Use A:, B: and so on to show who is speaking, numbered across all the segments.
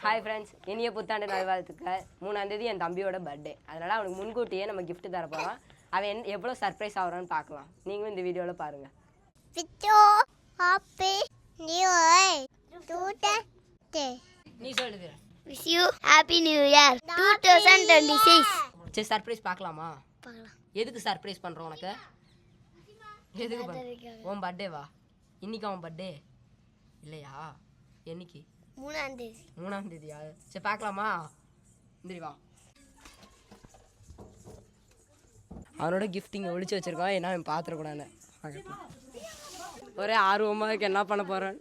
A: Hi friends, இனிய புத்தாண்டு நல்வாழ்த்துக்கள். 3ஆம் தேதி என் தம்பியோட பர்த்டே. அதனால் அவனுக்கு முன்கூட்டியே நம்ம கிஃப்ட் தர போகிறோம். அவன் எவ்வளோ சர்ப்ரைஸ் ஆகிறான்னு பார்க்கலாம். நீங்களும் இந்த வீடியோவில் பாருங்கள். நீ சொல்லுது.
B: Wish you Happy New Year 2026.
A: சரி, சர்ப்ரைஸ் பார்க்கலாமா? எதுக்கு சர்ப்ரைஸ் பண்ணுறோம் உனக்கு? எதுக்கு உன் பர்த்டேவா? இன்னைக்கு அவன் பர்த்டே இல்லையா? என்னைக்கு?
B: 3ஆம் தேதி.
A: 3ஆம் தேதியா? சரி பார்க்கலாமா? வா. அவனோட கிஃப்ட் இங்கே ஒழிச்சு வச்சிருக்கான். ஏன்னா அவன் பார்த்துடக்கூடாது. ஒரே ஆர்வமாக இருக்கு என்ன பண்ண போகிறேன்.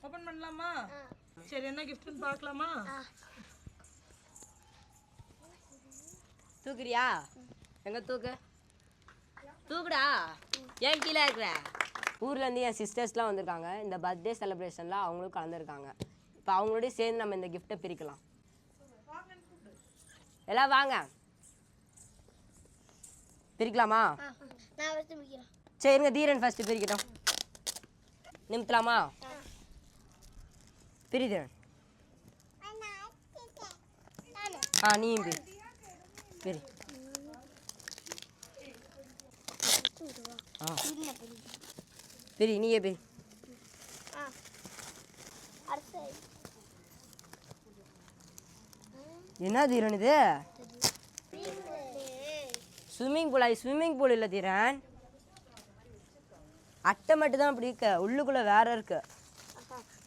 C: ஓபன் பண்ணலாமா? சரி, என்ன கிஃப்ட்னு பார்க்கலாமா?
A: தூக்குறியா? எங்க தூக்குடா. ஏன் கீழே இருக்கிற? ஊர்லேருந்து என் சிஸ்டர்ஸ்லாம் வந்திருக்காங்க. இந்த பர்த்டே செலிப்ரேஷனில் அவங்களும் கலந்துருக்காங்க. இப்போ அவங்களோடய சேர்ந்து நம்ம இந்த கிஃப்ட்டை பிரிக்கலாம். எல்லாம் வாங்க, பிரிக்கலாமா? சரிங்க, தீரன் ஃபர்ஸ்ட் பிரிக்கட்டும். நிமித்தலாமா? பிரிதீரன். நீயும் பிரி. பிரி, நீயே பிரி. என்ன தீரன் இது? ஸ்விம்மிங் பூல் இல்லை தீரன். அட்டை மட்டும் தான் அப்படி இருக்கு, உள்ளுக்குள்ள வேற இருக்கு.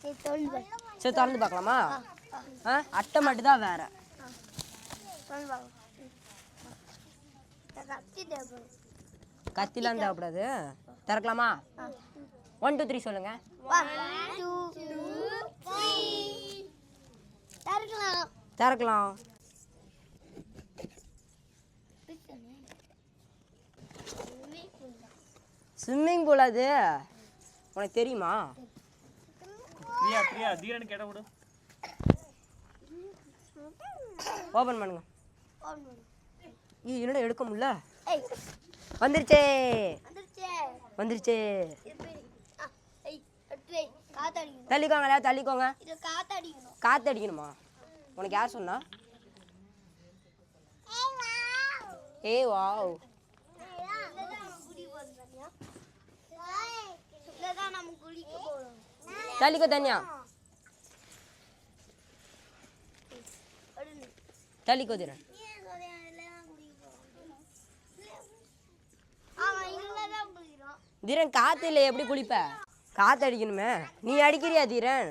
A: சரி, திறந்து பார்க்கலாமா? அட்டை மட்டும் தான் வேற. கத்திலாம் தேவைப்படாது. திறக்கலாமா? 1 2 3 சொல்லுங்க.
B: 1 2 3
A: திறக்கலாம். ஸ்விம்மிங் பூல் அது உனக்கு தெரியுமா?
C: பிரியா தீரன் கேட்ட விடு.
A: ஓபன் பண்ணுங்க. என்னடா எடுக்க முடியல. வந்துருச்சே. தள்ளிக்கோங்க. காத்து அடிக்கணுமா? உனக்கு யார் சொன்னா? ஏய் வாவ். தள்ளிக்கோ தனியா. தள்ளிக்கோ தீரன். தீரன் காத்து இல்லை, எப்படி குளிப்ப? காத்து அடிக்கணுமே. நீ அடிக்கிறியா தீரன்?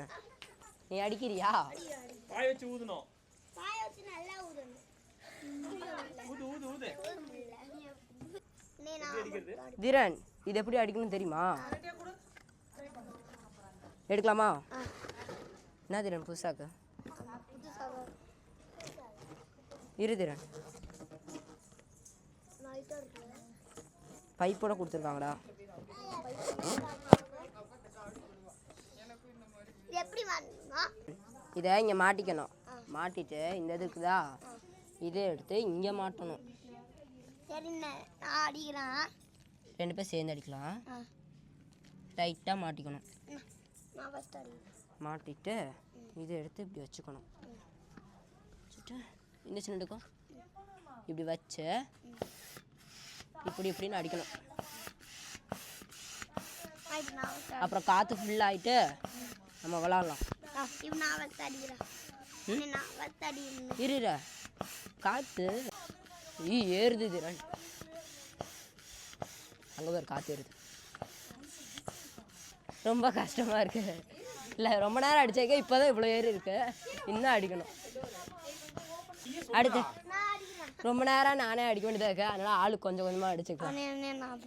A: நீ அடிக்கிறியா?
C: பாய் வச்சு ஊதணும்.
A: தீரன், இது எப்படி அடிக்கணும் தெரியுமா? எடுக்கலாமா? என்ன தீரன் புதுசாக்கு? இரு தீரன். பைப்போட கொடுத்துருக்காங்கடா. இதை இங்கே மாட்டிக்கணும். மாட்டிட்டு இந்த இதுக்குதா இதை எடுத்து இங்கே மாட்டணும். 2 பேர் சேர்ந்து அடிக்கலாம். டைட்டாக மாட்டிக்கணும். மாட்டிட்டு இதை எடுத்து இப்படி வச்சுக்கணும். வச்சுட்டு இந்த சின்ன எடுக்கும் இப்படி வச்சு இப்படின்னு அடிக்கணும். அப்புறம் காற்று ஃபுல்லாகிட்டு நம்ம விளாட்லாம். இரு, காற்று ஏறுது தீரன். அங்கே பேர் காற்று ஏறுது. ரொம்ப கஷ்டமாக இருக்கு இல்லை? ரொம்ப நேரம் அடிச்சாக்க இப்போதான் இவ்வளோ ஏறி இருக்கு. இன்னும் அடிக்கணும். அடுத்து ரொம்ப நேரம் நானே அடிக்க வேண்டியதாக இருக்கு. அதனால ஆளு கொஞ்சம் கொஞ்சமாக அடிச்சுக்கலாம்.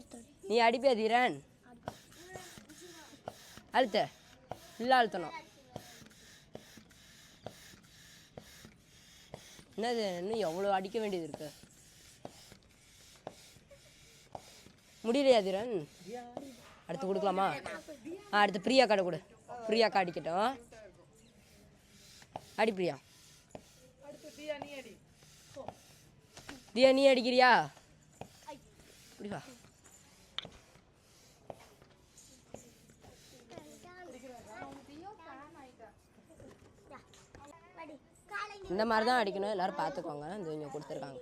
A: நீ அடிப்பியா தீரன்? அழுத்த இல்லை, அழுத்தணும். என்னது, இன்னும் எவ்வளோ அடிக்க வேண்டியது இருக்கு. முடியலையா தீரன்? அடுத்து கொடுக்கலாமா? அடுத்து பிரியாக்கா கொடு. பிரியாக்கா அடிக்கட்டும். அடி பிரியா. தியா, நீ அடிக்கிறியா? இப்படி வா. இந்த மாதிரி தான் அடிக்கணும், எல்லாரும் பார்த்துக்கோங்க. இந்த இங்கே கொடுத்துருக்காங்க.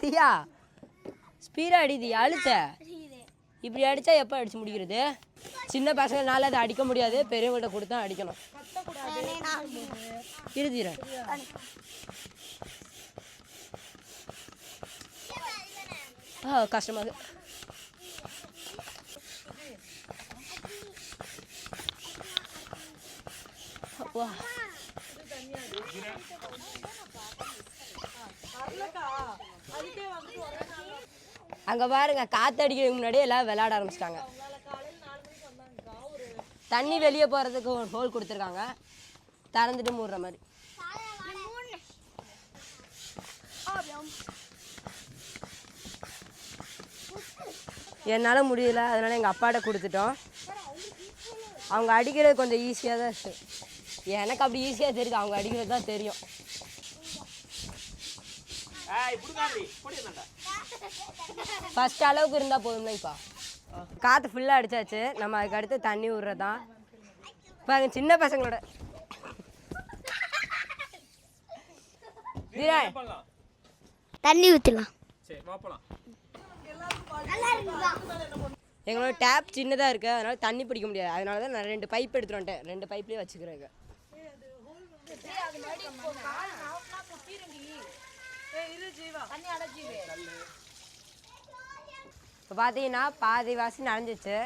A: தியா ஸ்பீடாக அடிதியா, அழுத்த இப்படி அடித்தா எப்போ அடித்து முடிக்கிறது? சின்ன பசங்களால அதை அடிக்க முடியாது, பெரியவங்கள்ட்ட கொடுத்தா அடிக்கணும். இருதீர கஷ்டமாக வா. அங்கே பாருங்க, காற்றடிக்கிறதுக்கு முன்னாடியே எல்லாம் விளையாட ஆரம்பிச்சிட்டாங்க. தண்ணி வெளியே போகிறதுக்கு ஒரு ஹோல் கொடுத்துருக்காங்க, திறந்துட்டு மூடுற மாதிரி. என்னால் முடியல, அதனால எங்கள் அப்பாட்ட கொடுத்துட்டோம். அவங்க அடிக்கிறது கொஞ்சம் ஈஸியாக தான் இருக்குது. எனக்கு அப்படி ஈஸியாக தெரியுது, அவங்க அடிக்கிறது தான் தெரியும். ஃபர்ஸ்ட் அளவுக்கு இருந்தால் போதும்ல. இப்போ காற்று ஃபுல்லாக அடித்தாச்சு, நம்ம அதுக்கு அடுத்து தண்ணி விட்றதான். இப்போ அங்கே சின்ன பசங்களோட
B: தண்ணி ஊற்றலாம்.
A: எங்களோட டேப் சின்னதாக இருக்குது, அதனால தண்ணி பிடிக்க முடியாது. அதனால தான் நான் 2 பைப் எடுத்துட்டு வந்துட்டேன். 2 பைப்லேயே வச்சுக்கிறேங்க. இப்போ பார்த்தீங்கன்னா பாதி வாசி நனைஞ்சிச்சு,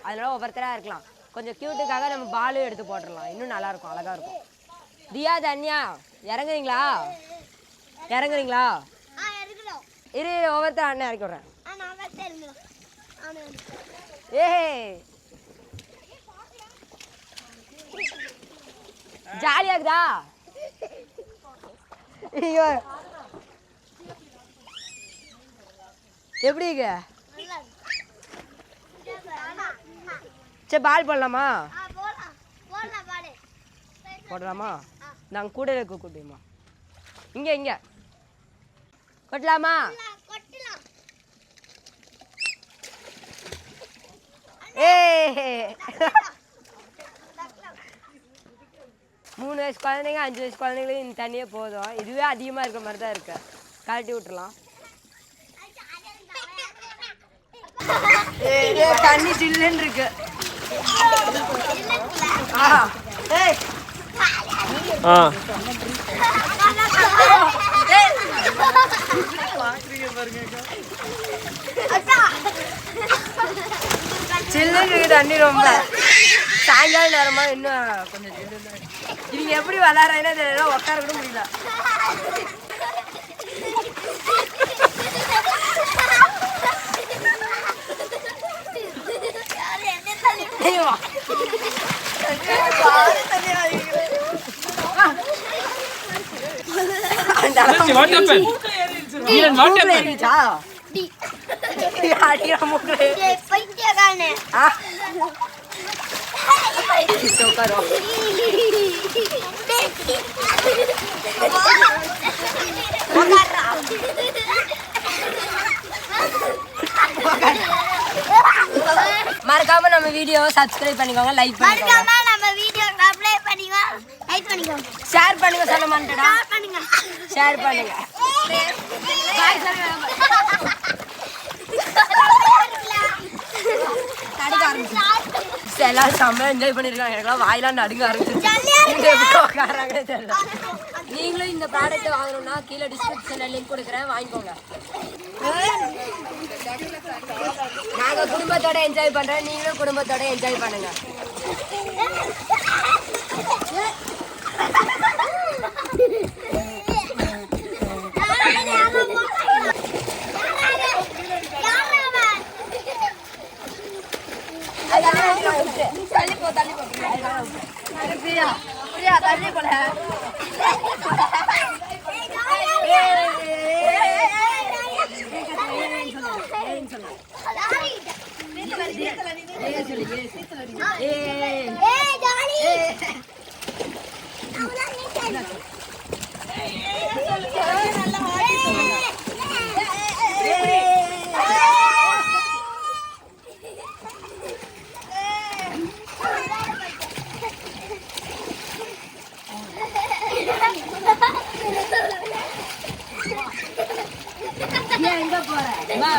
A: அதனால ஒவ்வொருத்தராக இருக்கலாம். கொஞ்சம் க்யூட்டுக்காக நம்ம பாலும் எடுத்து போட்டுடலாம், இன்னும் நல்லாயிருக்கும், அழகாக இருக்கும். தியா தன்யா இறங்குறீங்களா? இறங்குறீங்களா? இரு ஒவ்வொருத்தர் அண்ணன் இறக்கி விட்றேன். ஏ ஜாலியா இருக்குதா? எப்படி இருக்கு? சரி பால் போடலாமா? போடலாமா? நாங்கள் கூட இருக்க கூட்டியுமா? இங்கே இங்கே கொட்டலாமா? ஏ 3 வயசு குழந்தைங்க 5 வயசு குழந்தைங்களுக்கு இந்த தண்ணியே போதும். இதுவே அதிகமாக இருக்கிற மாதிரி தான் இருக்கு. கழட்டி விட்டுலாம். தண்ணி சில்லுன்னு இருக்கு. சில்லுன்னு இருக்கு தண்ணி ரொம்ப. சாயங்கால நேரமா இன்னும் கொஞ்சம் சில்லுன்னு. இவங்க எப்படி விளாட்றாங்கன்னா தெரியல, உட்கார கூட முடியல. மறக்காம நம்ம வீடியோவை சப்ஸ்கிரைப் பண்ணிக்கோங்க, லைக் பண்ணிக்கோங்க, ஷேர் பண்ணுங்க. சொல்ல மாட்டேடா, ஷேர் பண்ணுங்க. எல்லாரும் செம்ம என்ஜாய் பண்ணிருக்காங்க. எனக்குலாம் வாயிலாம் நடுங்க ஆரம்பிச்சிருச்சு. தெரியல. நீங்களும் இந்த ப்ராடக்ட் வாங்கணும்னா கீழே டிஸ்கிரிப்ஷன்ல லிங்க் கொடுக்குறேன், வாங்கிக்கோங்க. நாங்க குடும்பத்தோட என்ஜாய் பண்றோம், நீங்களும் குடும்பத்தோட என்ஜாய் பண்ணுங்க. எங்க போற வா.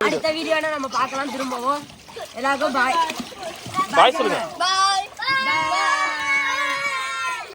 A: அடுத்த வீடியோல நம்ம பார்க்கலாம் திரும்பவும். எல்லாருக்கும் பாய்
D: பாய் சொல்லுங்க.
B: பாய்.
A: பாய்.